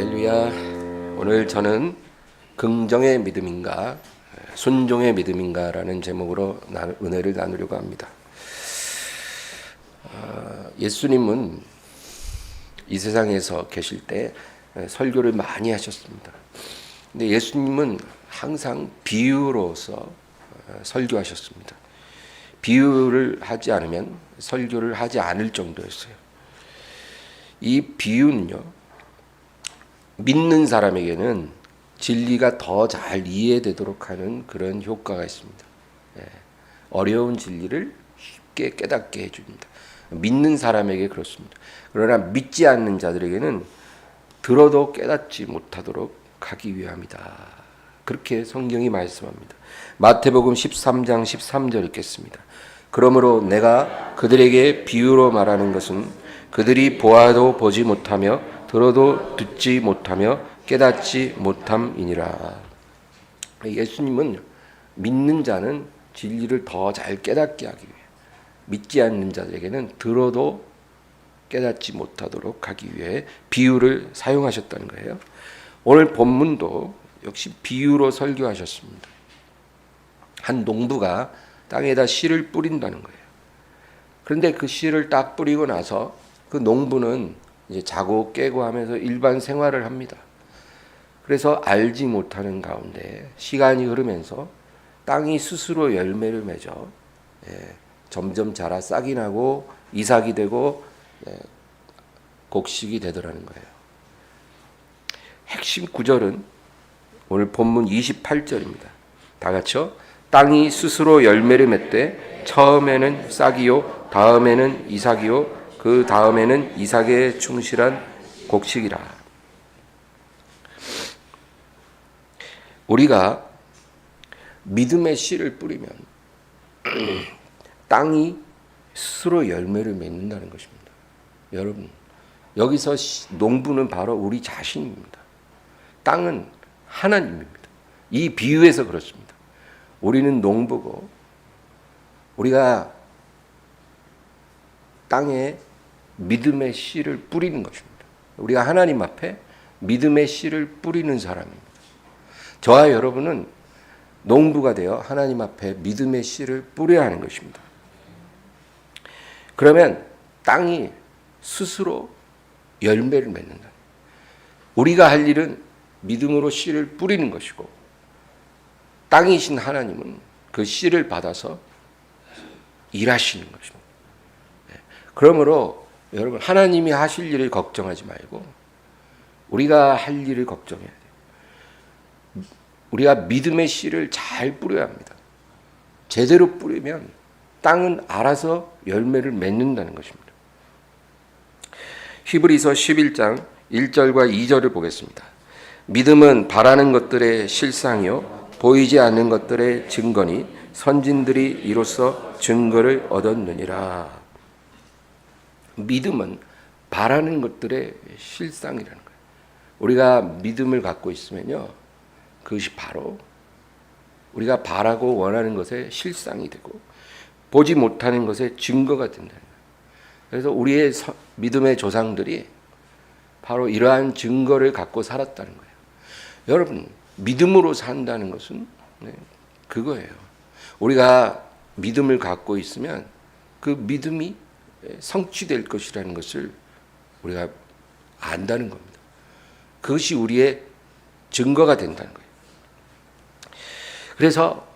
할렐루야. 오늘 저는 긍정의 믿음인가 순종의 믿음인가라는 제목으로 은혜를 나누려고 합니다. 예수님은 이 세상에서 계실 때 설교를 많이 하셨습니다. 근데 예수님은 항상 비유로서 설교하셨습니다. 비유를 하지 않으면 설교를 하지 않을 정도였어요. 이 비유는요, 믿는 사람에게는 진리가 더 잘 이해되도록 하는 그런 효과가 있습니다. 어려운 진리를 쉽게 깨닫게 해줍니다. 믿는 사람에게 그렇습니다. 그러나 믿지 않는 자들에게는 들어도 깨닫지 못하도록 하기 위함이다. 그렇게 성경이 말씀합니다. 마태복음 13장 13절 읽겠습니다. 그러므로 내가 그들에게 비유로 말하는 것은 그들이 보아도 보지 못하며 들어도 듣지 못하며 깨닫지 못함이니라. 예수님은 믿는 자는 진리를 더 잘 깨닫게 하기 위해, 믿지 않는 자들에게는 들어도 깨닫지 못하도록 하기 위해 비유를 사용하셨다는 거예요. 오늘 본문도 역시 비유로 설교하셨습니다. 한 농부가 땅에다 씨를 뿌린다는 거예요. 그런데 그 씨를 딱 뿌리고 나서 그 농부는 이제 자고 깨고 하면서 일반 생활을 합니다. 그래서 알지 못하는 가운데 시간이 흐르면서 땅이 스스로 열매를 맺어 점점 자라 싹이 나고 이삭이 되고 곡식이 되더라는 거예요. 핵심 구절은 오늘 본문 28절입니다. 다 같이요. 땅이 스스로 열매를 맺되 처음에는 싹이요 다음에는 이삭이요 그 다음에는 이삭에 충실한 곡식이라. 우리가 믿음의 씨를 뿌리면 땅이 스스로 열매를 맺는다는 것입니다. 여러분, 여기서 농부는 바로 우리 자신입니다. 땅은 하나님입니다. 이 비유에서 그렇습니다. 우리는 농부고 우리가 땅에 믿음의 씨를 뿌리는 것입니다. 우리가 하나님 앞에 믿음의 씨를 뿌리는 사람입니다. 저와 여러분은 농부가 되어 하나님 앞에 믿음의 씨를 뿌려야 하는 것입니다. 그러면 땅이 스스로 열매를 맺는다. 우리가 할 일은 믿음으로 씨를 뿌리는 것이고 땅이신 하나님은 그 씨를 받아서 일하시는 것입니다. 그러므로 여러분, 하나님이 하실 일을 걱정하지 말고 우리가 할 일을 걱정해야 돼요. 우리가 믿음의 씨를 잘 뿌려야 합니다. 제대로 뿌리면 땅은 알아서 열매를 맺는다는 것입니다. 히브리서 11장 1절과 2절을 보겠습니다. 믿음은 바라는 것들의 실상이요 보이지 않는 것들의 증거니 선진들이 이로써 증거를 얻었느니라. 믿음은 바라는 것들의 실상이라는 거예요. 우리가 믿음을 갖고 있으면요, 그것이 바로 우리가 바라고 원하는 것의 실상이 되고 보지 못하는 것의 증거가 된다는 거예요. 그래서 우리의 믿음의 조상들이 바로 이러한 증거를 갖고 살았다는 거예요. 여러분, 믿음으로 산다는 것은 그거예요. 우리가 믿음을 갖고 있으면 그 믿음이 성취될 것이라는 것을 우리가 안다는 겁니다. 그것이 우리의 증거가 된다는 거예요. 그래서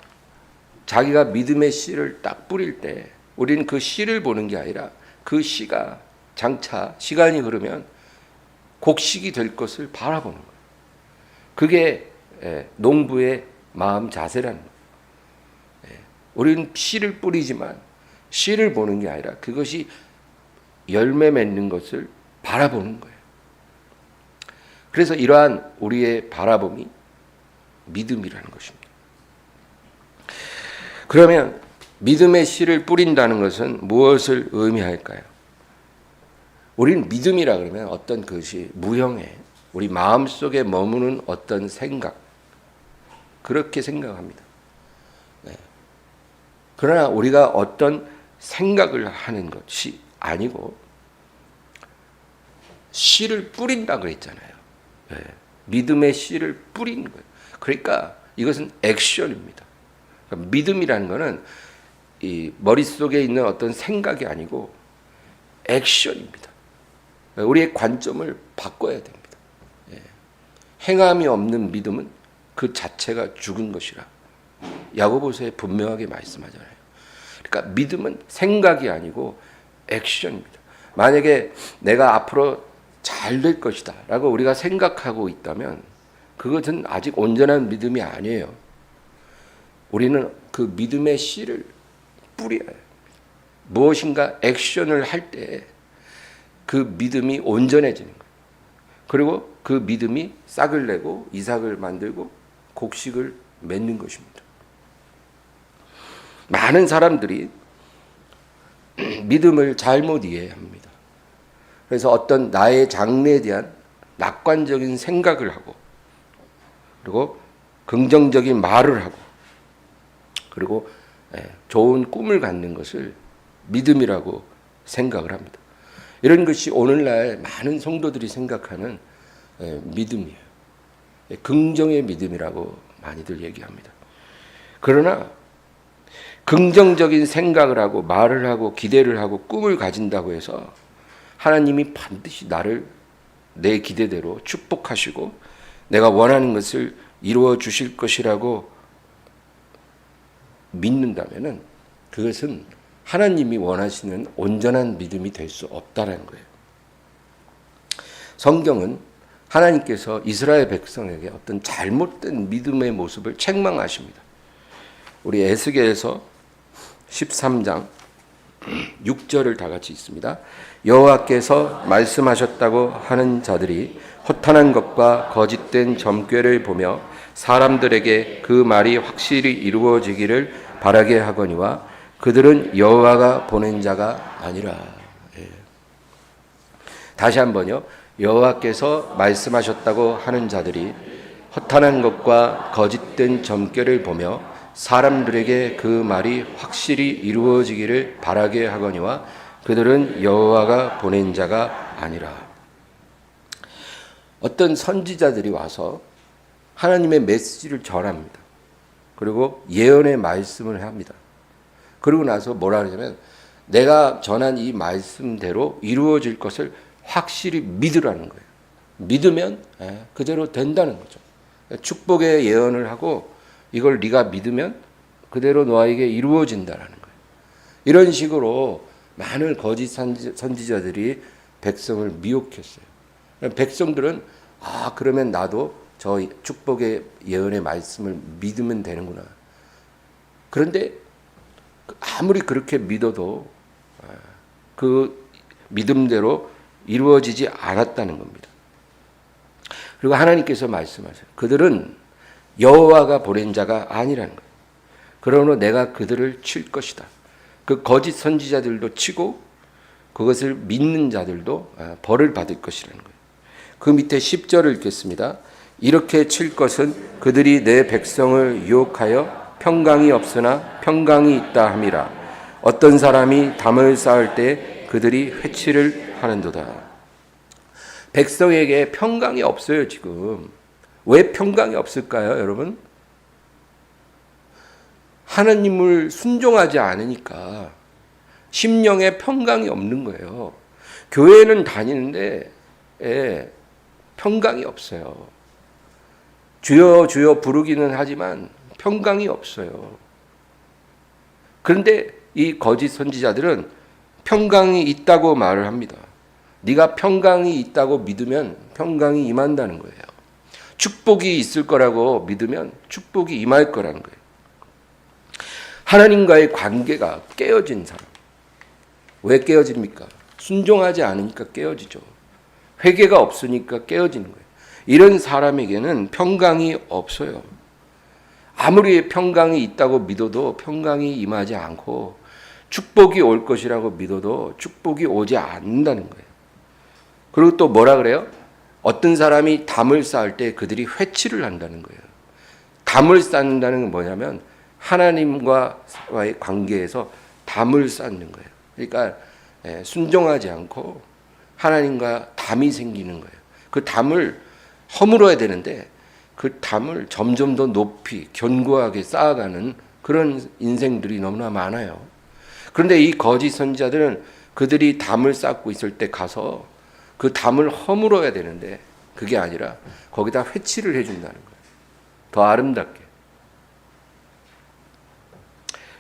자기가 믿음의 씨를 딱 뿌릴 때 우리는 그 씨를 보는 게 아니라 그 씨가 장차 시간이 흐르면 곡식이 될 것을 바라보는 거예요. 그게 농부의 마음 자세라는 거예요. 우리는 씨를 뿌리지만 씨를 보는 게 아니라 그것이 열매 맺는 것을 바라보는 거예요. 그래서 이러한 우리의 바라봄이 믿음이라는 것입니다. 그러면 믿음의 씨를 뿌린다는 것은 무엇을 의미할까요? 우리는 믿음이라 그러면 어떤 것이 무형해 우리 마음속에 머무는 어떤 생각, 그렇게 생각합니다. 그러나 우리가 어떤 생각을 하는 것이 아니고 씨를 뿌린다 그랬잖아요. 믿음의 씨를 뿌리는 거예요. 그러니까 이것은 액션입니다. 그러니까 믿음이라는 것은 이 머릿속에 있는 어떤 생각이 아니고 액션입니다. 우리의 관점을 바꿔야 됩니다. 행함이 없는 믿음은 그 자체가 죽은 것이라 야고보서에 분명하게 말씀하잖아요. 그러니까 믿음은 생각이 아니고 액션입니다. 만약에 내가 앞으로 잘 될 것이다 라고 우리가 생각하고 있다면 그것은 아직 온전한 믿음이 아니에요. 우리는 그 믿음의 씨를 뿌려야 해요. 무엇인가 액션을 할 때 그 믿음이 온전해지는 거예요. 그리고 그 믿음이 싹을 내고 이삭을 만들고 곡식을 맺는 것입니다. 많은 사람들이 믿음을 잘못 이해합니다. 그래서 어떤 나의 장래에 대한 낙관적인 생각을 하고 그리고 긍정적인 말을 하고 그리고 좋은 꿈을 갖는 것을 믿음이라고 생각을 합니다. 이런 것이 오늘날 많은 성도들이 생각하는 믿음이에요. 긍정의 믿음이라고 많이들 얘기합니다. 그러나 긍정적인 생각을 하고 말을 하고 기대를 하고 꿈을 가진다고 해서 하나님이 반드시 나를 내 기대대로 축복하시고 내가 원하는 것을 이루어 주실 것이라고 믿는다면은 그것은 하나님이 원하시는 온전한 믿음이 될 수 없다라는 거예요. 성경은 하나님께서 이스라엘 백성에게 어떤 잘못된 믿음의 모습을 책망하십니다. 우리 에스겔에서 13장 6절을 다 같이 읽습니다. 여호와께서 말씀하셨다고 하는 자들이 허탄한 것과 거짓된 점괘를 보며 사람들에게 그 말이 확실히 이루어지기를 바라게 하거니와 그들은 여호와가 보낸 자가 아니라. 다시 한번요. 여호와께서 말씀하셨다고 하는 자들이 허탄한 것과 거짓된 점괘를 보며 사람들에게 그 말이 확실히 이루어지기를 바라게 하거니와 그들은 여호와가 보낸 자가 아니라. 어떤 선지자들이 와서 하나님의 메시지를 전합니다. 그리고 예언의 말씀을 합니다. 그러고 나서 뭐라 그러냐면 내가 전한 이 말씀대로 이루어질 것을 확실히 믿으라는 거예요. 믿으면 그대로 된다는 거죠. 축복의 예언을 하고 이걸 네가 믿으면 그대로 너에게 이루어진다라는 거예요. 이런 식으로 많은 거짓 선지자들이 백성을 미혹했어요. 백성들은 그러면 나도 저 축복의 예언의 말씀을 믿으면 되는구나. 그런데 아무리 그렇게 믿어도 그 믿음대로 이루어지지 않았다는 겁니다. 그리고 하나님께서 말씀하세요. 그들은 여호와가 보낸 자가 아니라는 거예요. 그러므로 내가 그들을 칠 것이다. 그 거짓 선지자들도 치고 그것을 믿는 자들도 벌을 받을 것이라는 거예요. 그 밑에 10절을 읽겠습니다. 이렇게 칠 것은 그들이 내 백성을 유혹하여 평강이 없으나 평강이 있다 함이라. 어떤 사람이 담을 쌓을 때 그들이 회치를 하는도다. 백성에게 평강이 없어요. 지금 왜 평강이 없을까요, 여러분? 하나님을 순종하지 않으니까 심령에 평강이 없는 거예요. 교회는 다니는데 평강이 없어요. 주여 주여 부르기는 하지만 평강이 없어요. 그런데 이 거짓 선지자들은 평강이 있다고 말을 합니다. 네가 평강이 있다고 믿으면 평강이 임한다는 거예요. 축복이 있을 거라고 믿으면 축복이 임할 거라는 거예요. 하나님과의 관계가 깨어진 사람. 왜 깨어집니까? 순종하지 않으니까 깨어지죠. 회개가 없으니까 깨어지는 거예요. 이런 사람에게는 평강이 없어요. 아무리 평강이 있다고 믿어도 평강이 임하지 않고 축복이 올 것이라고 믿어도 축복이 오지 않는다는 거예요. 그리고 또 뭐라 그래요? 어떤 사람이 담을 쌓을 때 그들이 회치를 한다는 거예요. 담을 쌓는다는 건 뭐냐면 하나님과의 관계에서 담을 쌓는 거예요. 그러니까 순종하지 않고 하나님과 담이 생기는 거예요. 그 담을 허물어야 되는데 그 담을 점점 더 높이 견고하게 쌓아가는 그런 인생들이 너무나 많아요. 그런데 이 거짓 선지자들은 그들이 담을 쌓고 있을 때 가서 그 담을 허물어야 되는데 그게 아니라 거기다 회치를 해준다는 거예요. 더 아름답게.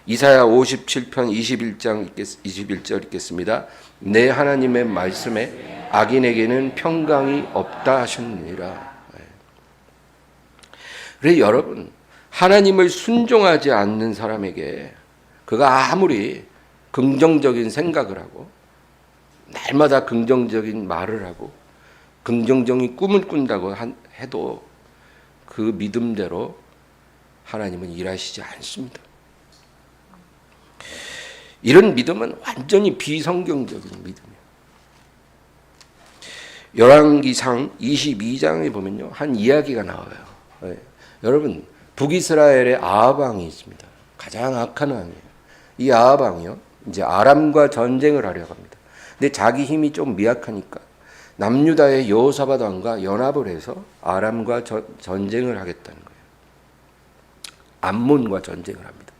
이사야 57편 21절 읽겠습니다. 내 하나님의 말씀에 악인에게는 평강이 없다 하셨느니라. 그래서 여러분, 하나님을 순종하지 않는 사람에게 그가 아무리 긍정적인 생각을 하고 날마다 긍정적인 말을 하고 긍정적인 꿈을 꾼다고 해도 그 믿음대로 하나님은 일하시지 않습니다. 이런 믿음은 완전히 비성경적인 믿음이에요. 열왕기상 22장에 보면요, 한 이야기가 나와요. 네. 여러분, 북이스라엘의 아합 왕이 있습니다. 가장 악한 왕이에요. 이 아합 왕이요, 이제 아람과 전쟁을 하려고 합니다. 근데 자기 힘이 좀 미약하니까 남유다의 여호사밧 왕과 연합을 해서 아람과 전쟁을 하겠다는 거예요. 암몬과 전쟁을 합니다.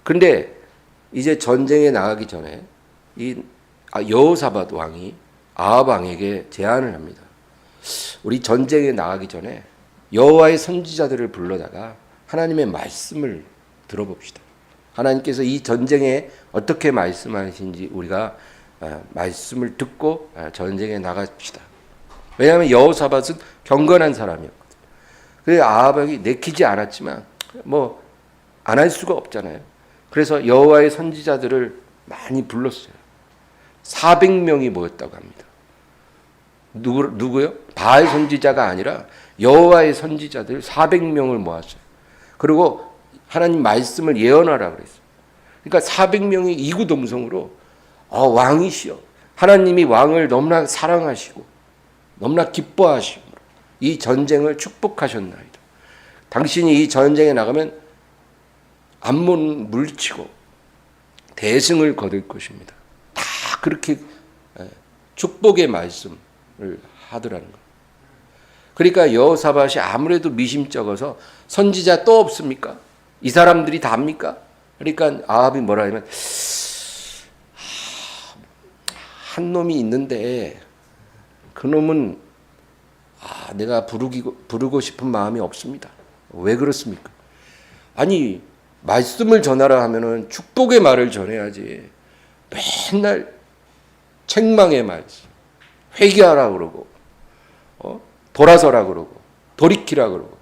근데 이제 전쟁에 나가기 전에 이 여호사밧 왕이 아합 왕에게 제안을 합니다. 우리 전쟁에 나가기 전에 여호와의 선지자들을 불러다가 하나님의 말씀을 들어봅시다. 하나님께서 이 전쟁에 어떻게 말씀하시는지 우리가 말씀을 듣고 전쟁에 나갑시다. 왜냐하면 여호사밧은 경건한 사람이었거든요. 그래서 아합이 내키지 않았지만 뭐 안 할 수가 없잖아요. 그래서 여호와의 선지자들을 많이 불렀어요. 400명이 모였다고 합니다. 누구요? 바알 선지자가 아니라 여호와의 선지자들 400명을 모았어요. 그리고 하나님 말씀을 예언하라 그랬어요. 그러니까 400명이 이구동성으로 왕이시여, 하나님이 왕을 너무나 사랑하시고 너무나 기뻐하시고 이 전쟁을 축복하셨나이다. 당신이 이 전쟁에 나가면 암몬 물리치고 대승을 거둘 것입니다. 다 그렇게 축복의 말씀을 하더라는 거예요. 그러니까 여호사밧이 아무래도 미심쩍어서 선지자 또 없습니까? 이 사람들이 다입니까? 그러니까 아합이 뭐라 하면 한 놈이 있는데 그 놈은 내가 부르고 싶은 마음이 없습니다. 왜 그렇습니까? 아니 말씀을 전하라 하면은 축복의 말을 전해야지. 맨날 책망의 말씀, 회개하라 그러고, 돌아서라 그러고, 돌이키라 그러고,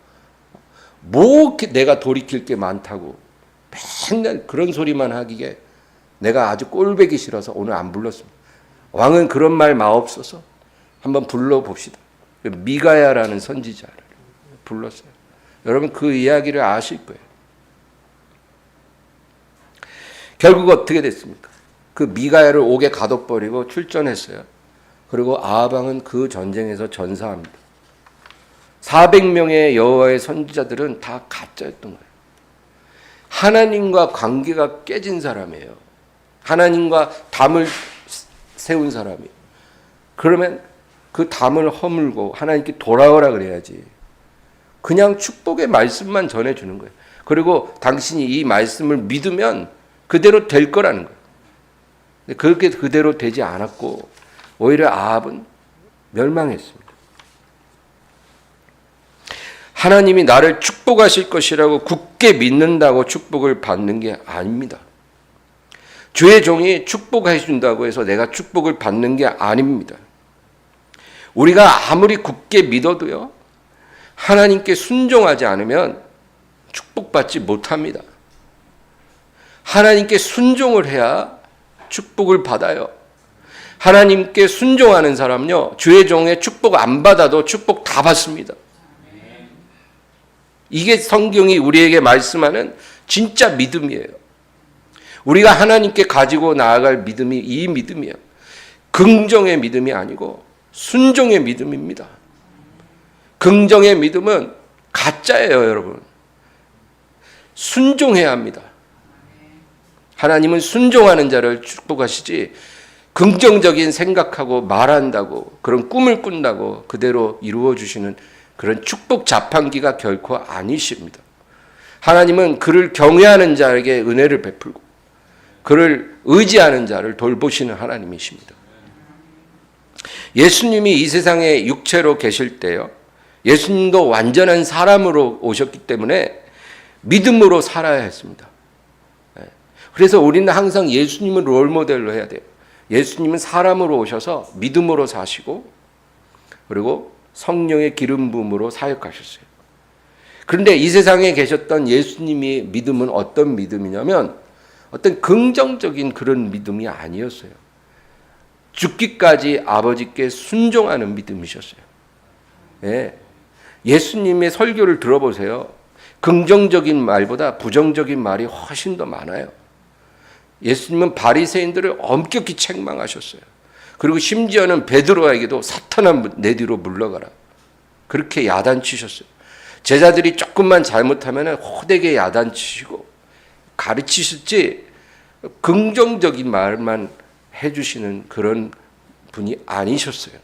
뭐 내가 돌이킬 게 많다고 맨날 그런 소리만 하기에 내가 아주 꼴보기 싫어서 오늘 안 불렀습니다. 왕은 그런 말 마옵소서. 한번 불러봅시다. 미가야라는 선지자를 불렀어요. 여러분 그 이야기를 아실 거예요. 결국 어떻게 됐습니까? 그 미가야를 옥에 가둬버리고 출전했어요. 그리고 아합 왕은 그 전쟁에서 전사합니다. 400명의 여호와의 선지자들은 다 가짜였던 거예요. 하나님과 관계가 깨진 사람이에요. 하나님과 담을 세운 사람이에요. 그러면 그 담을 허물고 하나님께 돌아오라 그래야지. 그냥 축복의 말씀만 전해주는 거예요. 그리고 당신이 이 말씀을 믿으면 그대로 될 거라는 거예요. 그렇게 그대로 되지 않았고 오히려 아합은 멸망했습니다. 하나님이 나를 축복하실 것이라고 굳게 믿는다고 축복을 받는 게 아닙니다. 주의 종이 축복해 준다고 해서 내가 축복을 받는 게 아닙니다. 우리가 아무리 굳게 믿어도요, 하나님께 순종하지 않으면 축복받지 못합니다. 하나님께 순종을 해야 축복을 받아요. 하나님께 순종하는 사람요, 주의 종의 축복 안 받아도 축복 다 받습니다. 이게 성경이 우리에게 말씀하는 진짜 믿음이에요. 우리가 하나님께 가지고 나아갈 믿음이 이 믿음이에요. 긍정의 믿음이 아니고 순종의 믿음입니다. 긍정의 믿음은 가짜예요, 여러분. 순종해야 합니다. 하나님은 순종하는 자를 축복하시지 긍정적인 생각하고 말한다고 그런 꿈을 꾼다고 그대로 이루어 주시는 그런 축복 자판기가 결코 아니십니다. 하나님은 그를 경외하는 자에게 은혜를 베풀고 그를 의지하는 자를 돌보시는 하나님이십니다. 예수님이 이 세상에 육체로 계실 때요, 예수님도 완전한 사람으로 오셨기 때문에 믿음으로 살아야 했습니다. 그래서 우리는 항상 예수님을 롤모델로 해야 돼요. 예수님은 사람으로 오셔서 믿음으로 사시고 그리고 성령의 기름 부음으로 사역하셨어요. 그런데 이 세상에 계셨던 예수님의 믿음은 어떤 믿음이냐면 어떤 긍정적인 그런 믿음이 아니었어요. 죽기까지 아버지께 순종하는 믿음이셨어요. 예. 예수님의 설교를 들어보세요. 긍정적인 말보다 부정적인 말이 훨씬 더 많아요. 예수님은 바리새인들을 엄격히 책망하셨어요. 그리고 심지어는 베드로에게도 사탄아 내 뒤로 물러가라. 그렇게 야단치셨어요. 제자들이 조금만 잘못하면 호되게 야단치시고 가르치셨지 긍정적인 말만 해주시는 그런 분이 아니셨어요.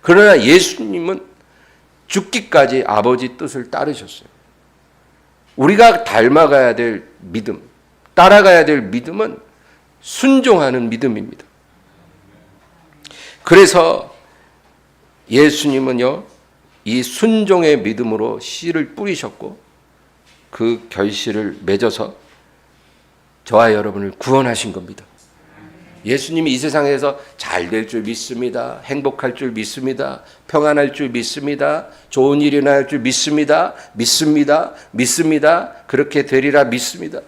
그러나 예수님은 죽기까지 아버지 뜻을 따르셨어요. 우리가 닮아가야 될 믿음, 따라가야 될 믿음은 순종하는 믿음입니다. 그래서 예수님은요, 이 순종의 믿음으로 씨를 뿌리셨고 그 결실을 맺어서 저와 여러분을 구원하신 겁니다. 예수님이 이 세상에서 잘 될 줄 믿습니다. 행복할 줄 믿습니다. 평안할 줄 믿습니다. 좋은 일이 날 줄 믿습니다. 믿습니다. 그렇게 되리라 믿습니다.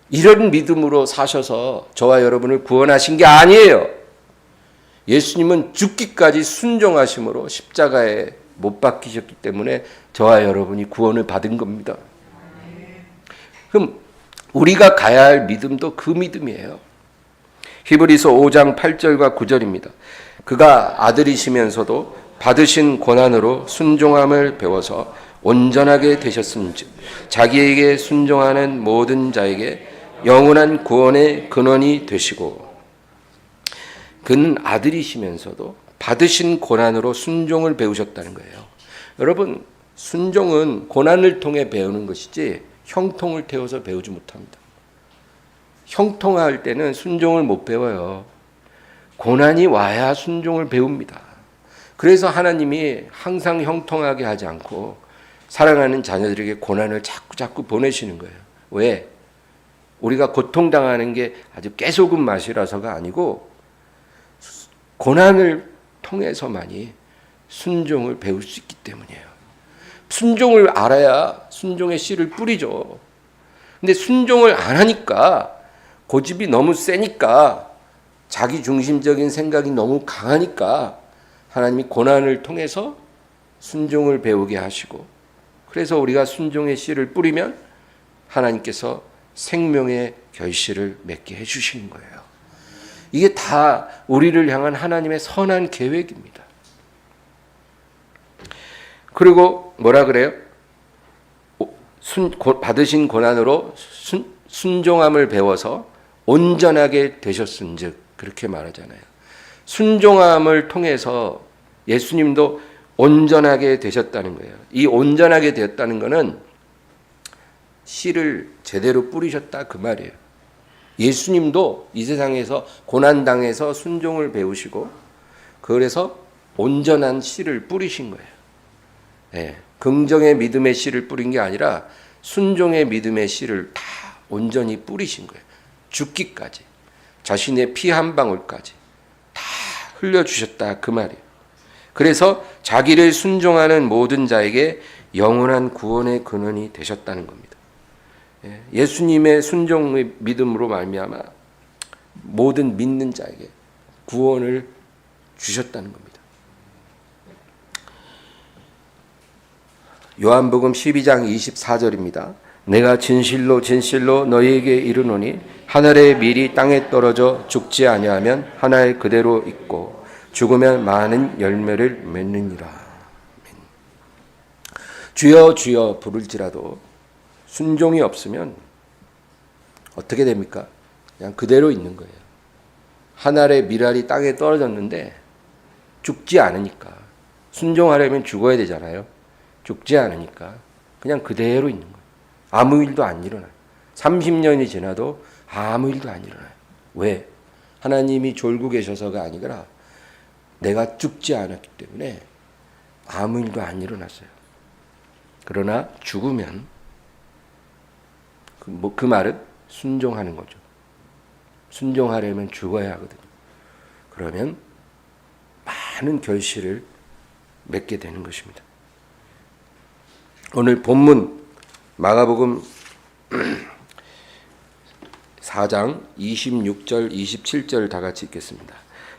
이런 믿음으로 사셔서 저와 여러분을 구원하신 게 아니에요. 예수님은 죽기까지 순종하심으로 십자가에 못 박히셨기 때문에 저와 여러분이 구원을 받은 겁니다. 그럼 우리가 가야 할 믿음도 그 믿음이에요. 히브리서 5장 8절과 9절입니다. 그가 아들이시면서도 받으신 고난으로 순종함을 배워서 온전하게 되셨은즉 자기에게 순종하는 모든 자에게 영원한 구원의 근원이 되시고, 그는 아들이시면서도 받으신 고난으로 순종을 배우셨다는 거예요. 여러분, 순종은 고난을 통해 배우는 것이지 형통을 태워서 배우지 못합니다. 형통할 때는 순종을 못 배워요. 고난이 와야 순종을 배웁니다. 그래서 하나님이 항상 형통하게 하지 않고 사랑하는 자녀들에게 고난을 자꾸 보내시는 거예요. 왜? 우리가 고통당하는 게 아주 깨소금 맛이라서가 아니고 고난을 통해서만이 순종을 배울 수 있기 때문이에요. 순종을 알아야 순종의 씨를 뿌리죠. 근데 순종을 안 하니까 고집이 너무 세니까 자기 중심적인 생각이 너무 강하니까 하나님이 고난을 통해서 순종을 배우게 하시고, 그래서 우리가 순종의 씨를 뿌리면 하나님께서 생명의 결실을 맺게 해주시는 거예요. 이게 다 우리를 향한 하나님의 선한 계획입니다. 그리고 뭐라 그래요? 받으신 고난으로 순종함을 배워서 온전하게 되셨은즉, 그렇게 말하잖아요. 순종함을 통해서 예수님도 온전하게 되셨다는 거예요. 이 온전하게 되었다는 것은 씨를 제대로 뿌리셨다 그 말이에요. 예수님도 이 세상에서 고난당해서 순종을 배우시고 그래서 온전한 씨를 뿌리신 거예요. 네, 긍정의 믿음의 씨를 뿌린 게 아니라 순종의 믿음의 씨를 다 온전히 뿌리신 거예요. 죽기까지, 자신의 피 한 방울까지 다 흘려주셨다 그 말이에요. 그래서 자기를 순종하는 모든 자에게 영원한 구원의 근원이 되셨다는 겁니다. 예수님의 순종의 믿음으로 말미암아 모든 믿는 자에게 구원을 주셨다는 겁니다. 요한복음 12장 24절입니다. 내가 진실로 너희에게 이르노니 하늘의 밀이 땅에 떨어져 죽지 아니하면 하늘 그대로 있고 죽으면 많은 열매를 맺느니라. 주여 주여 부를지라도 순종이 없으면 어떻게 됩니까? 그냥 그대로 있는 거예요. 한 알의 밀알이 땅에 떨어졌는데 죽지 않으니까, 순종하려면 죽어야 되잖아요. 죽지 않으니까 그냥 그대로 있는 거예요. 아무 일도 안 일어나요. 30년이 지나도 아무 일도 안 일어나요. 왜? 하나님이 졸고 계셔서가 아니라 내가 죽지 않았기 때문에 아무 일도 안 일어났어요. 그러나 죽으면 그 말은 순종하는 거죠. 순종하려면 죽어야 하거든요. 그러면 많은 결실을 맺게 되는 것입니다. 오늘 본문 마가복음 4장 26절 27절 다 같이 읽겠습니다.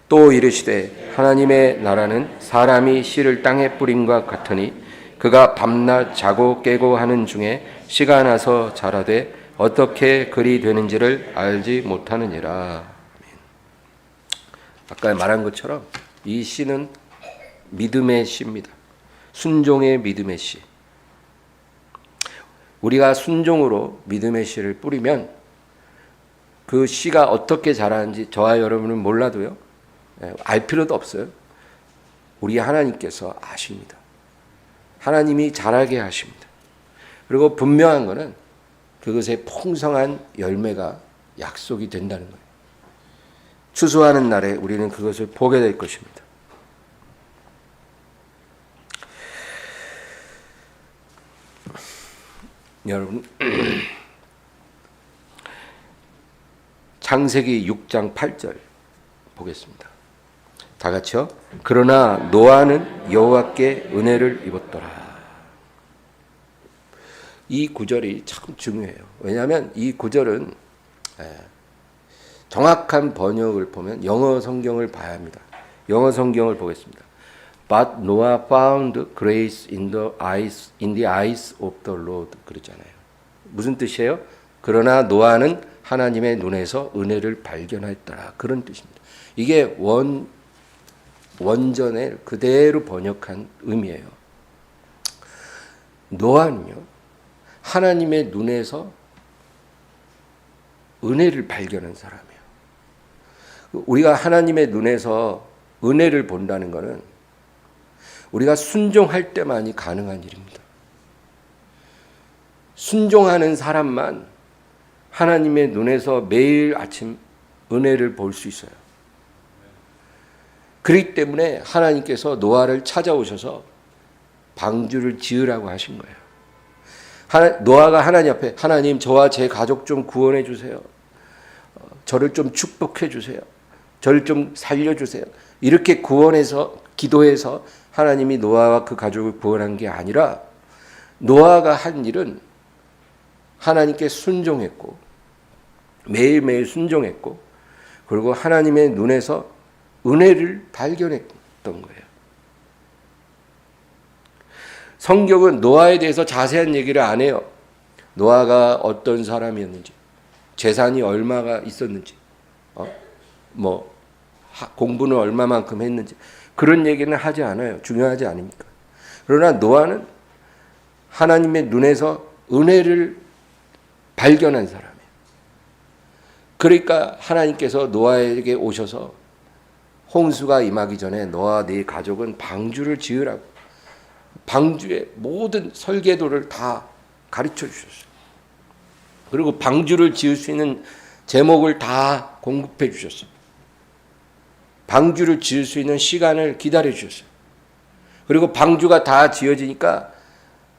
또 이르시되 하나님의 나라는 사람이 씨를 땅에 뿌림과 같으니 그가 밤낮 자고 깨고 하는 중에 씨가 나서 자라되 어떻게 그리 되는지를 알지 못하느니라. 아까 말한 것처럼 이 씨는 믿음의 씨입니다. 순종의 믿음의 씨. 우리가 순종으로 믿음의 씨를 뿌리면 그 씨가 어떻게 자라는지 저와 여러분은 몰라도요, 알 필요도 없어요. 우리 하나님께서 아십니다. 하나님이 자라게 하십니다. 그리고 분명한 것은 그것의 풍성한 열매가 약속이 된다는 거예요. 추수하는 날에 우리는 그것을 보게 될 것입니다. 여러분, 창세기 6장 8절 보겠습니다. 다 같이요. 그러나 노아는 여호와께 은혜를 입었더라. 이 구절이 참 중요해요. 왜냐하면 이 구절은 정확한 번역을 보면 영어 성경을 봐야 합니다. 영어 성경을 보겠습니다. But Noah found grace in the eyes of the Lord. 그랬잖아요. 무슨 뜻이에요? 그러나 노아는 하나님의 눈에서 은혜를 발견했더라. 그런 뜻입니다. 이게 원전에 그대로 번역한 의미예요. 노아는요, 하나님의 눈에서 은혜를 발견한 사람이에요. 우리가 하나님의 눈에서 은혜를 본다는 것은 우리가 순종할 때만이 가능한 일입니다. 순종하는 사람만 하나님의 눈에서 매일 아침 은혜를 볼 수 있어요. 그렇기 때문에 하나님께서 노아를 찾아오셔서 방주를 지으라고 하신 거예요. 노아가 하나님 앞에, 하나님 저와 제 가족 좀 구원해 주세요. 저를 좀 축복해 주세요. 저를 좀 살려주세요. 이렇게 구원해서 기도해서 하나님이 노아와 그 가족을 구원한 게 아니라 노아가 한 일은 하나님께 순종했고 매일매일 순종했고 그리고 하나님의 눈에서 은혜를 발견했던 거예요. 성경은 노아에 대해서 자세한 얘기를 안 해요. 노아가 어떤 사람이었는지, 재산이 얼마가 있었는지, 공부는 얼마만큼 했는지 그런 얘기는 하지 않아요. 중요하지 않으니까. 그러나 노아는 하나님의 눈에서 은혜를 발견한 사람이에요. 그러니까 하나님께서 노아에게 오셔서 홍수가 임하기 전에 너와 네 가족은 방주를 지으라고 방주의 모든 설계도를 다 가르쳐 주셨어요. 그리고 방주를 지을 수 있는 제목을 다 공급해 주셨어요. 방주를 지을 수 있는 시간을 기다려 주셨어요. 그리고 방주가 다 지어지니까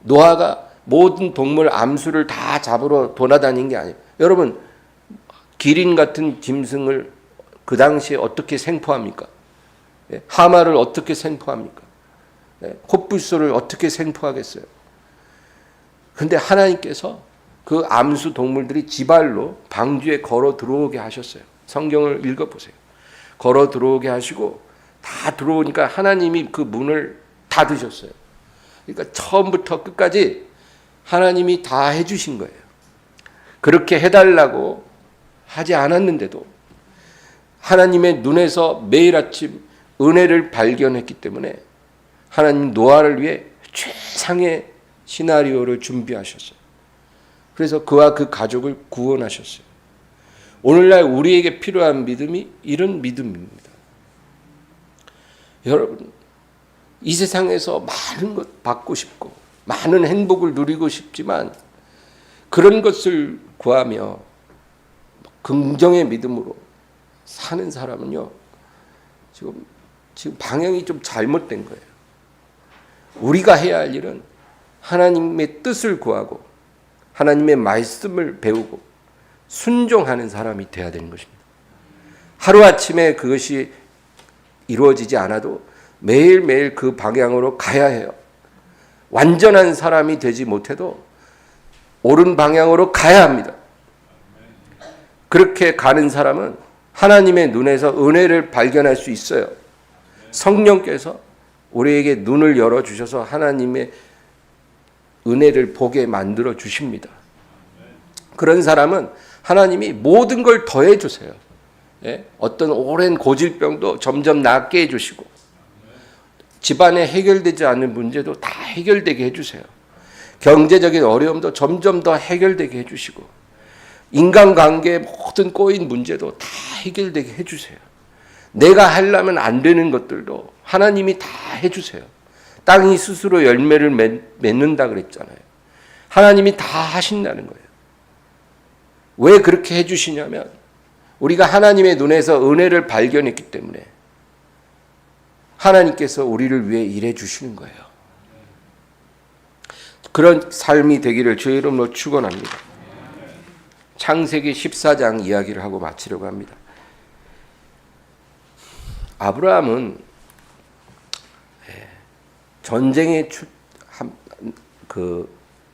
노아가 모든 동물 암수를 다 잡으러 돌아다닌 게 아니에요. 여러분, 기린 같은 짐승을 그 당시에 어떻게 생포합니까? 하마를 어떻게 생포합니까? 코뿔소를 어떻게 생포하겠어요? 그런데 하나님께서 그 암수 동물들이 지발로 방주에 걸어 들어오게 하셨어요. 성경을 읽어보세요. 걸어 들어오게 하시고 다 들어오니까 하나님이 그 문을 닫으셨어요. 그러니까 처음부터 끝까지 하나님이 다 해주신 거예요. 그렇게 해달라고 하지 않았는데도 하나님의 눈에서 매일 아침 은혜를 발견했기 때문에 하나님 노아를 위해 최상의 시나리오를 준비하셨어요. 그래서 그와 그 가족을 구원하셨어요. 오늘날 우리에게 필요한 믿음이 이런 믿음입니다. 여러분, 이 세상에서 많은 것 받고 싶고 많은 행복을 누리고 싶지만 그런 것을 구하며 긍정의 믿음으로 사는 사람은요, 지금 방향이 좀 잘못된 거예요. 우리가 해야 할 일은 하나님의 뜻을 구하고 하나님의 말씀을 배우고 순종하는 사람이 되어야 되는 것입니다. 하루아침에 그것이 이루어지지 않아도 매일매일 그 방향으로 가야 해요. 완전한 사람이 되지 못해도 옳은 방향으로 가야 합니다. 그렇게 가는 사람은 하나님의 눈에서 은혜를 발견할 수 있어요. 성령께서 우리에게 눈을 열어주셔서 하나님의 은혜를 보게 만들어 주십니다. 그런 사람은 하나님이 모든 걸 더해 주세요. 예? 어떤 오랜 고질병도 점점 낫게 해주시고 집안에 해결되지 않는 문제도 다 해결되게 해주세요. 경제적인 어려움도 점점 더 해결되게 해주시고 인간관계의 모든 꼬인 문제도 다 해결되게 해주세요. 내가 하려면 안 되는 것들도 하나님이 다 해주세요. 땅이 스스로 열매를 맺는다 그랬잖아요. 하나님이 다 하신다는 거예요. 왜 그렇게 해주시냐면 우리가 하나님의 눈에서 은혜를 발견했기 때문에 하나님께서 우리를 위해 일해 주시는 거예요. 그런 삶이 되기를 주의 이름으로 축원합니다. 창세기 14장 이야기를 하고 마치려고 합니다. 아브라함은 전쟁에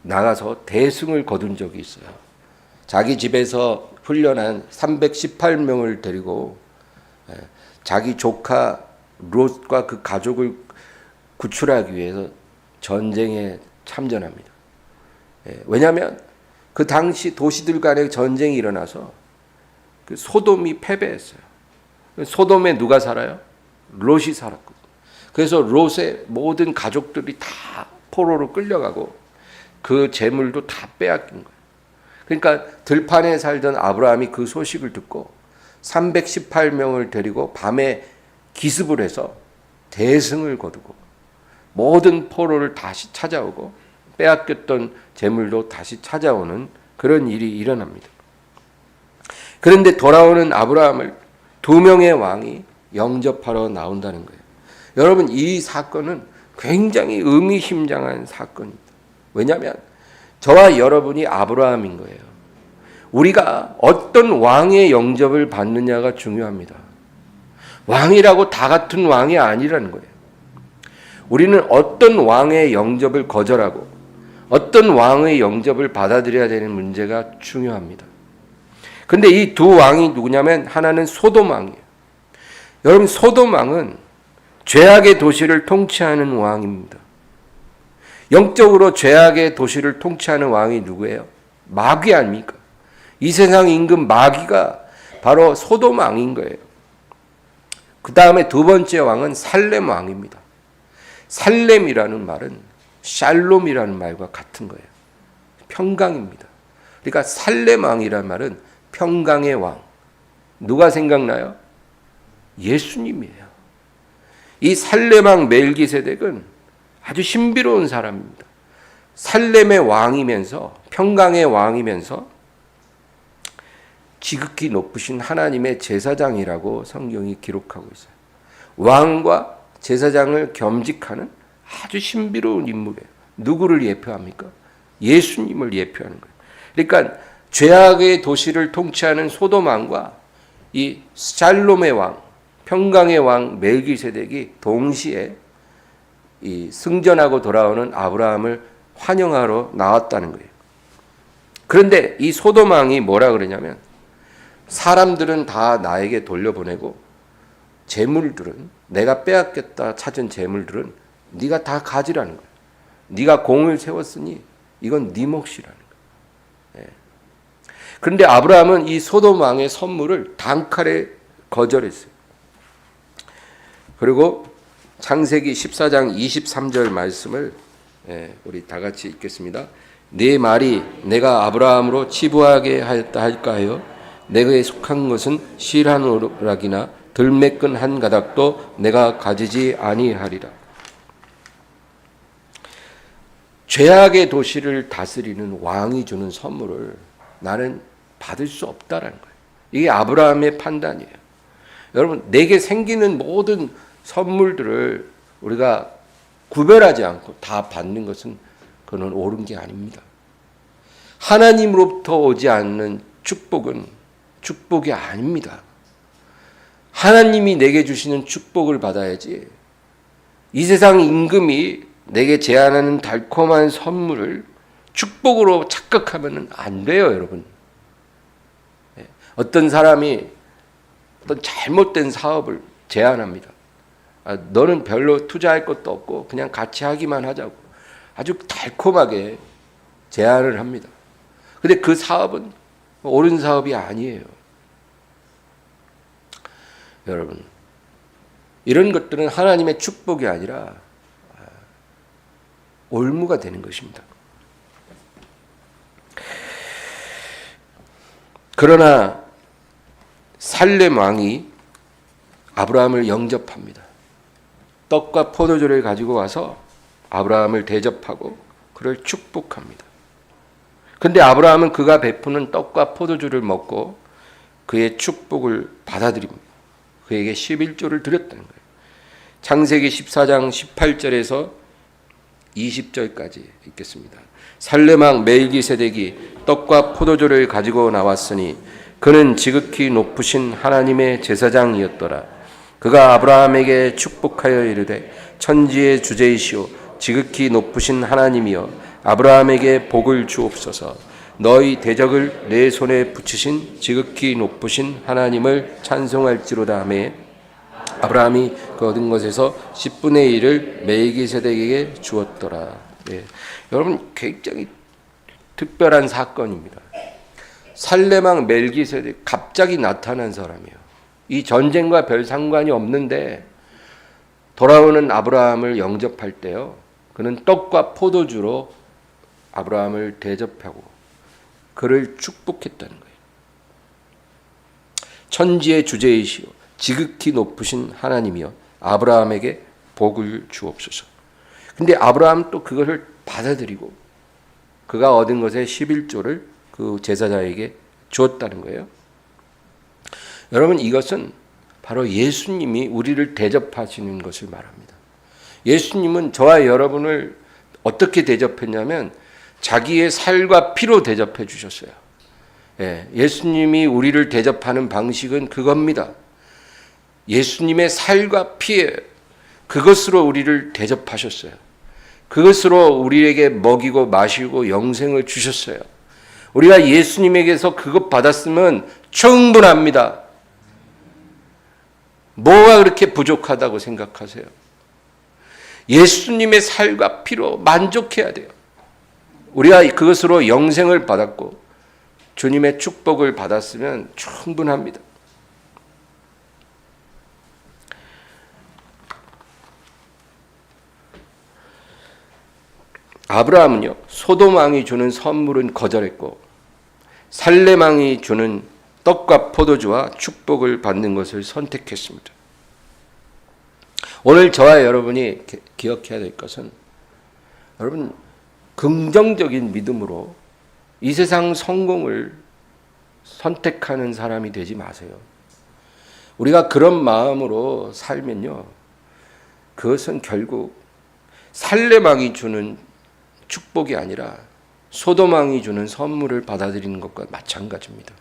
나가서 대승을 거둔 적이 있어요. 자기 집에서 훈련한 318명을 데리고 자기 조카 롯과 그 가족을 구출하기 위해서 전쟁에 참전합니다. 왜냐하면 그 당시 도시들 간의 전쟁이 일어나서 그 소돔이 패배했어요. 소돔에 누가 살아요? 롯이 살았거든요. 그래서 롯의 모든 가족들이 다 포로로 끌려가고 그 재물도 다 빼앗긴 거예요. 그러니까 들판에 살던 아브라함이 그 소식을 듣고 318명을 데리고 밤에 기습을 해서 대승을 거두고 모든 포로를 다시 찾아오고 빼앗겼던 재물도 다시 찾아오는 그런 일이 일어납니다. 그런데 돌아오는 아브라함을 두 명의 왕이 영접하러 나온다는 거예요. 여러분, 이 사건은 굉장히 의미심장한 사건입니다. 왜냐하면 저와 여러분이 아브라함인 거예요. 우리가 어떤 왕의 영접을 받느냐가 중요합니다. 왕이라고 다 같은 왕이 아니라는 거예요. 우리는 어떤 왕의 영접을 거절하고 어떤 왕의 영접을 받아들여야 되는 문제가 중요합니다. 그런데 이 두 왕이 누구냐면 하나는 소돔 왕이에요. 여러분, 소돔 왕은 죄악의 도시를 통치하는 왕입니다. 영적으로 죄악의 도시를 통치하는 왕이 누구예요? 마귀 아닙니까? 이 세상 임금 마귀가 바로 소돔 왕인 거예요. 그 다음에 두 번째 왕은 살렘 왕입니다. 살렘이라는 말은 샬롬이라는 말과 같은 거예요. 평강입니다. 그러니까 살렘 왕이라는 말은 평강의 왕. 누가 생각나요? 예수님이에요. 이 살렘 왕 멜기세덱은 아주 신비로운 사람입니다. 살렘의 왕이면서 평강의 왕이면서 지극히 높으신 하나님의 제사장이라고 성경이 기록하고 있어요. 왕과 제사장을 겸직하는 아주 신비로운 인물이에요. 누구를 예표합니까? 예수님을 예표하는 거예요. 그러니까 죄악의 도시를 통치하는 소돔 왕과 이 샬롬의 왕, 평강의 왕 멜기세덱이 동시에 이 승전하고 돌아오는 아브라함을 환영하러 나왔다는 거예요. 그런데 이 소돔 왕이 뭐라 그러냐면 사람들은 다 나에게 돌려보내고 재물들은 내가 빼앗겼다 찾은 재물들은 네가 다 가지라는 거예요. 네가 공을 세웠으니 이건 네 몫이라는 거예요. 그런데 아브라함은 이 소돔 왕의 선물을 단칼에 거절했어요. 그리고 창세기 14장 23절 말씀을 우리 다 같이 읽겠습니다. 네 말이 내가 아브라함으로 치부하게 하였다 할까요? 내게 속한 것은 실 한 오락이나 들매끈 한 가닥도 내가 가지지 아니하리라. 죄악의 도시를 다스리는 왕이 주는 선물을 나는 받을 수 없다라는 거예요. 이게 아브라함의 판단이에요. 여러분, 내게 생기는 모든 선물들을 우리가 구별하지 않고 다 받는 것은 그건 옳은 게 아닙니다. 하나님으로부터 오지 않는 축복은 축복이 아닙니다. 하나님이 내게 주시는 축복을 받아야지 이 세상 임금이 내게 제안하는 달콤한 선물을 축복으로 착각하면 안 돼요, 여러분. 어떤 사람이 어떤 잘못된 사업을 제안합니다. 너는 별로 투자할 것도 없고 그냥 같이 하기만 하자고 아주 달콤하게 제안을 합니다. 근데 그 사업은 옳은 사업이 아니에요. 여러분, 이런 것들은 하나님의 축복이 아니라 올무가 되는 것입니다. 그러나 살렘 왕이 아브라함을 영접합니다. 떡과 포도주를 가지고 와서 아브라함을 대접하고 그를 축복합니다. 근데 아브라함은 그가 베푸는 떡과 포도주를 먹고 그의 축복을 받아들입니다. 그에게 11조를 드렸다는 거예요. 창세기 14장 18절에서 20절까지 읽겠습니다. 살렘 왕 멜기세덱이 떡과 포도주를 가지고 나왔으니 그는 지극히 높으신 하나님의 제사장이었더라. 그가 아브라함에게 축복하여 이르되 천지의 주제이시오 지극히 높으신 하나님이여 아브라함에게 복을 주옵소서. 너희 대적을 내 손에 붙이신 지극히 높으신 하나님을 찬송할지로다 하매 아브라함이 그 얻은 것에서 10분의 1을 멜기세덱에게 주었더라. 네. 여러분, 굉장히 특별한 사건입니다. 살렘 왕 멜기세덱 갑자기 나타난 사람이에요. 이 전쟁과 별 상관이 없는데 돌아오는 아브라함을 영접할 때요, 그는 떡과 포도주로 아브라함을 대접하고 그를 축복했다는 거예요. 천지의 주제이시오 지극히 높으신 하나님이여 아브라함에게 복을 주옵소서. 근데 아브라함 또 그것을 받아들이고 그가 얻은 것의 11조를 그 제사장에게 주었다는 거예요. 여러분, 이것은 바로 예수님이 우리를 대접하시는 것을 말합니다. 예수님은 저와 여러분을 어떻게 대접했냐면 자기의 살과 피로 대접해 주셨어요. 예수님이 우리를 대접하는 방식은 그겁니다. 예수님의 살과 피에 그것으로 우리를 대접하셨어요. 그것으로 우리에게 먹이고 마시고 영생을 주셨어요. 우리가 예수님에게서 그것 받았으면 충분합니다. 뭐가 그렇게 부족하다고 생각하세요? 예수님의 살과 피로 만족해야 돼요. 우리가 그것으로 영생을 받았고 주님의 축복을 받았으면 충분합니다. 아브라함은요, 소돔 왕이 주는 선물은 거절했고 살렘 왕이 주는 떡과 포도주와 축복을 받는 것을 선택했습니다. 오늘 저와 여러분이 기억해야 될 것은, 여러분, 긍정적인 믿음으로 이 세상 성공을 선택하는 사람이 되지 마세요. 우리가 그런 마음으로 살면요, 그것은 결국 살렘 왕이 주는 축복이 아니라 소돔 왕이 주는 선물을 받아들이는 것과 마찬가지입니다.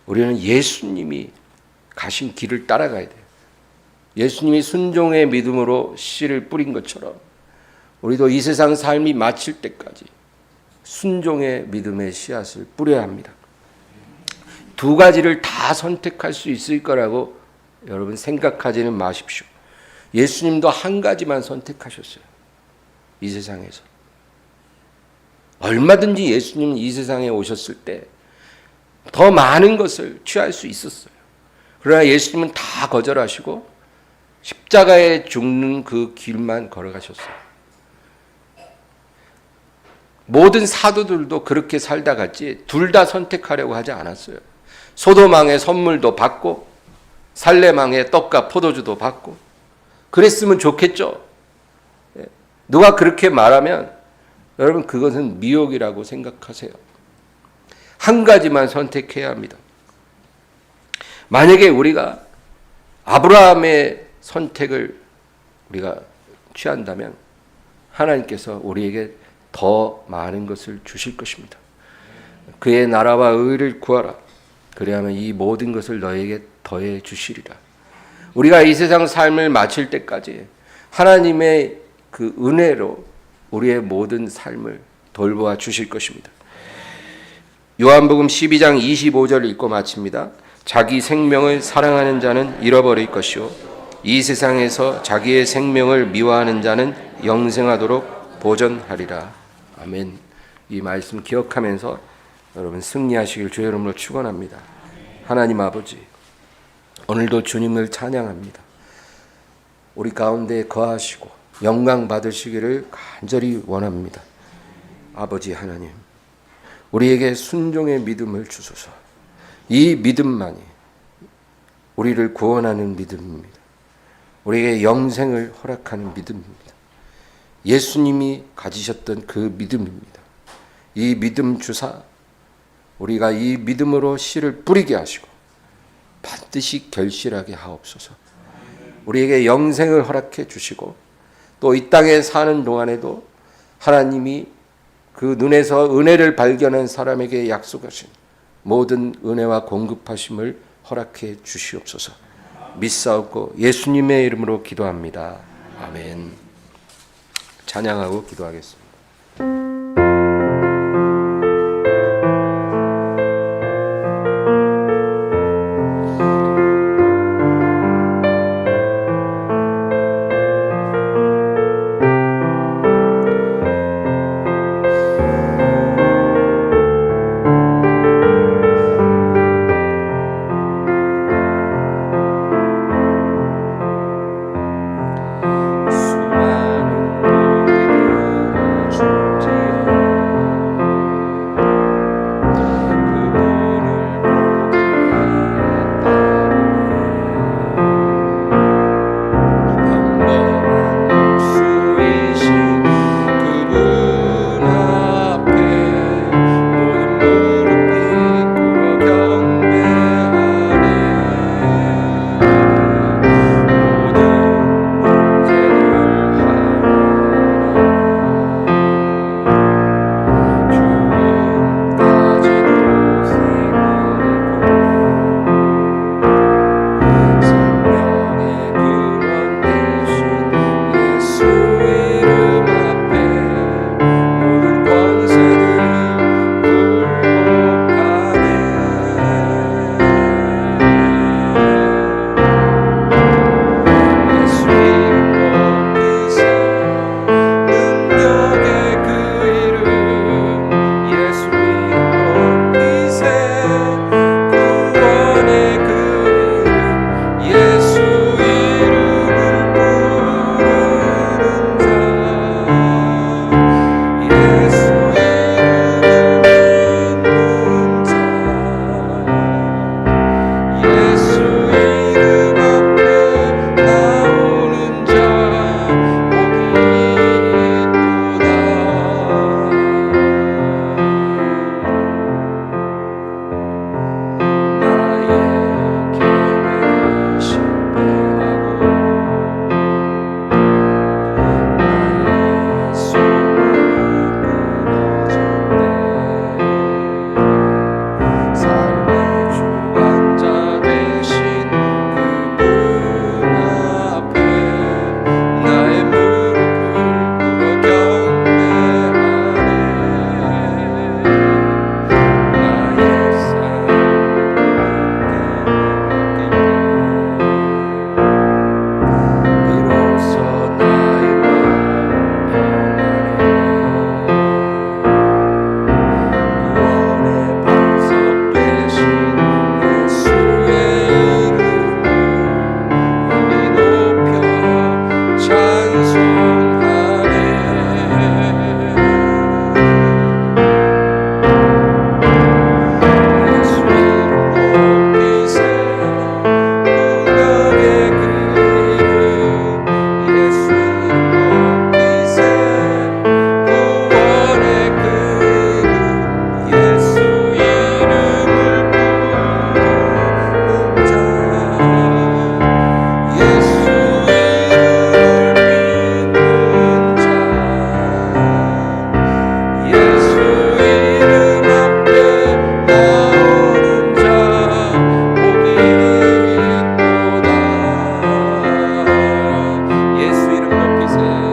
우리는 예수님이 가신 길을 따라가야 돼요. 예수님이 순종의 믿음으로 씨를 뿌린 것처럼 우리도 이 세상 삶이 마칠 때까지 순종의 믿음의 씨앗을 뿌려야 합니다. 두 가지를 다 선택할 수 있을 거라고 여러분 생각하지는 마십시오. 예수님도 한 가지만 선택하셨어요. 이 세상에서. 얼마든지 예수님은 이 세상에 오셨을 때 더 많은 것을 취할 수 있었어요. 그러나 예수님은 다 거절하시고 십자가에 죽는 그 길만 걸어가셨어요. 모든 사도들도 그렇게 살다 갔지 둘 다 선택하려고 하지 않았어요. 소돔왕의 선물도 받고 살렘왕의 떡과 포도주도 받고 그랬으면 좋겠죠. 누가 그렇게 말하면 여러분 그것은 미혹이라고 생각하세요. 한 가지만 선택해야 합니다. 만약에 우리가 아브라함의 선택을 우리가 취한다면 하나님께서 우리에게 더 많은 것을 주실 것입니다. 그의 나라와 의를 구하라. 그리하면 이 모든 것을 너에게 더해 주시리라. 우리가 이 세상 삶을 마칠 때까지 하나님의 그 은혜로 우리의 모든 삶을 돌보아 주실 것입니다. 요한복음 12장 25절 읽고 마칩니다. 자기 생명을 사랑하는 자는 잃어버릴 것이요 이 세상에서 자기의 생명을 미워하는 자는 영생하도록 보전하리라. 아멘. 이 말씀 기억하면서 여러분 승리하시길 주의 이름으로 축원합니다. 하나님 아버지, 오늘도 주님을 찬양합니다. 우리 가운데 거하시고 영광 받으시기를 간절히 원합니다. 아버지 하나님, 우리에게 순종의 믿음을 주소서. 이 믿음만이 우리를 구원하는 믿음입니다. 우리에게 영생을 허락하는 믿음입니다. 예수님이 가지셨던 그 믿음입니다. 이 믿음 주사 우리가 이 믿음으로 씨를 뿌리게 하시고 반드시 결실하게 하옵소서. 우리에게 영생을 허락해 주시고 또 이 땅에 사는 동안에도 하나님이 그 눈에서 은혜를 발견한 사람에게 약속하신 모든 은혜와 공급하심을 허락해 주시옵소서. 믿사옵고 예수님의 이름으로 기도합니다. 아멘. 찬양하고 기도하겠습니다. 세